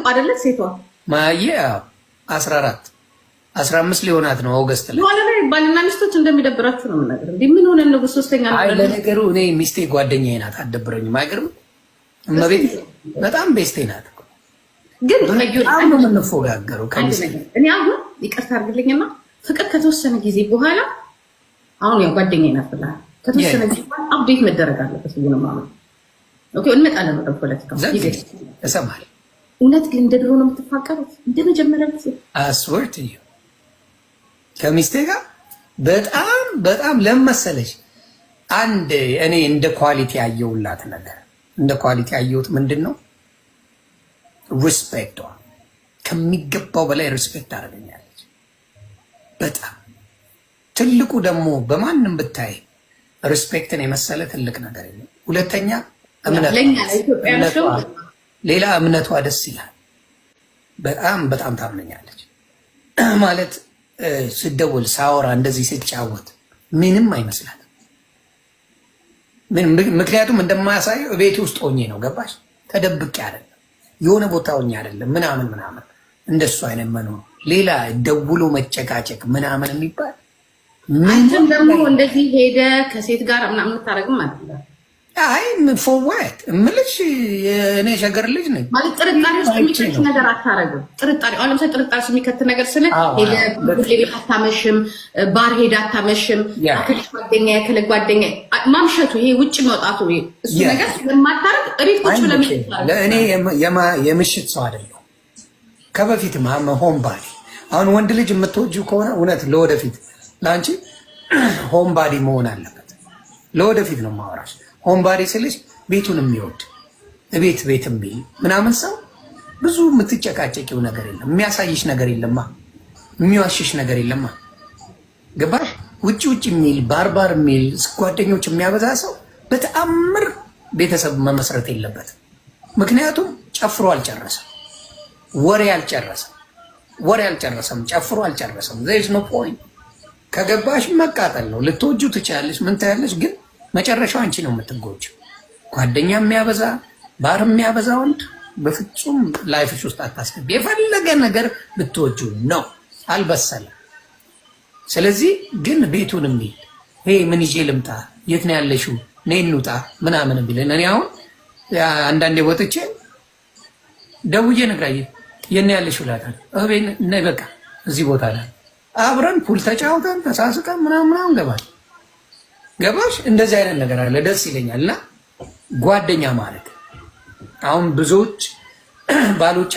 አይደለ ሴቷ ማየ 14 15 ሊሆናት ነው ኦገስት ላይ። ሆነ ላይ ባልና ሚስቶች እንደሚደብራችሁ ነው የምናገር። እንዴ ምን ሆነ ነው በሶስተኛ ነው? አይ ለነገሩ እኔ ሚስቴ ጓደኛዬ ናት፣ አትደብረኝም። አይገርም? እመቤት በጣም ቤስቴ ናት። ግን አሁን ምን እንፎጋገረው ከሚስቴ እኔ አሁን ይቅርታ አድርግልኝና ፍቅር ከተወሰነ ጊዜ በኋላ አሁን ያው ጓደኛዬ ናት ብላ ከተወሰነ ጊዜ በኋላ አፕዴት መደረግ አለበት ብዬ ነው ማለት። ኦኬ እንመጣለን ወደ ፖለቲካው ጊዜ እሰማለሁ። እውነት ግን እንደ ድሮ ነው የምትፋቀሩት? እንደ መጀመሪያ ጊዜ አስወርት እዩ ከሚስቴ ጋር በጣም በጣም ለመሰለሽ አንድ እኔ እንደ ኳሊቲ ያየውላት ነገር እንደ ኳሊቲ ያየሁት ምንድን ነው? ሪስፔክቷ ከሚገባው በላይ ሪስፔክት አደረገኛለች። በጣም ትልቁ ደግሞ በማንም ብታይ ሪስፔክትን የመሰለ ትልቅ ነገር የለም። ሁለተኛ ሌላ እምነቷ ደስ ይላል። በጣም በጣም ታምነኛለች ማለት ስደውል ሳወራ እንደዚህ ስጫወት ምንም አይመስላትም። ምክንያቱም እንደማያሳየው ቤት ውስጥ ሆኜ ነው። ገባሽ? ተደብቄ አይደለም፣ የሆነ ቦታ ሆኜ አይደለም ምናምን እንደሱ አይነት መኖር ሌላ ደውሎ መጨቃጨቅ ምናምን የሚባል ምንም ደግሞ እንደዚህ ሄደ ከሴት ጋር ምናምን ታረግም አይደለም። አይ ፎርዋርድ እምልሽ እኔ ሸገር ልጅ ነኝ ማለት ጥርጣሬ ውስጥ የሚከት ነገር አታረግም። ጥርጣሬ አሁን ለምሳሌ ጥርጣሬ ውስጥ የሚከት ነገር ስለ ሄደ ሁሌ ቤት አታመሽም፣ ባር ሄደ አታመሽም፣ አክል ጓደኛ ያከለ ጓደኛ ማምሸቱ ይሄ ውጭ መውጣቱ እሱ ነገር ስለማታረግ እቤት ቁጭ ብለን ለእኔ የምሽት ሰው አይደለሁም። ከበፊትም ሆም ባዲ አሁን ወንድ ልጅ የምትወጂው ከሆነ እውነት ለወደፊት ለአንቺ ሆም ባዲ መሆን አለበት። ለወደፊት ነው ማወራሽ። ሆም ባዲ ስልሽ ቤቱን የሚወድ ቤት የሚል ምናምን ሰው ብዙ የምትጨቃጨቂው ነገር የለም፣ የሚያሳይሽ ነገር የለማ፣ የሚዋሽሽ ነገር የለማ። ገባሽ? ውጭ የሚል ባርባር የሚል ጓደኞች የሚያበዛ ሰው በተአምር ቤተሰብ መመስረት የለበትም። ምክንያቱም ጨፍሮ አልጨረሰም፣ ወሬ አልጨረሰም፣ ጨፍሮ አልጨረሰም። ዘይ ኖ ፖይንት። ከገባሽ መቃጠል ነው። ልትወጁ ትችያለሽ፣ ምን ታያለሽ፣ ግን መጨረሻው አንቺ ነው የምትጎጂው። ጓደኛ የሚያበዛ ባር የሚያበዛ ወንድ በፍጹም ላይፍሽ ውስጥ አታስገቢ። የፈለገ ነገር ብትወጁ ነው፣ አልበሰለም። ስለዚህ ግን ቤቱን የሚል ይሄ ምን ይዤ ልምጣ፣ የት ነው ያለሽው፣ ነይ እንውጣ ምናምን ቢለን እኔ አሁን አንዳንዴ ወጥቼ ደውዬ ነግራዬ የት ነው ያለሽው እላታለሁ። እቤት ነይ በቃ እዚህ ቦታ ላይ አብረን ፑል ተጫውተን ተሳስቀን ምናምን ገባል። ገባሽ? እንደዚህ አይነት ነገር አለ፣ ደስ ይለኛል። እና ጓደኛ ማለት አሁን ብዙዎች ባሎች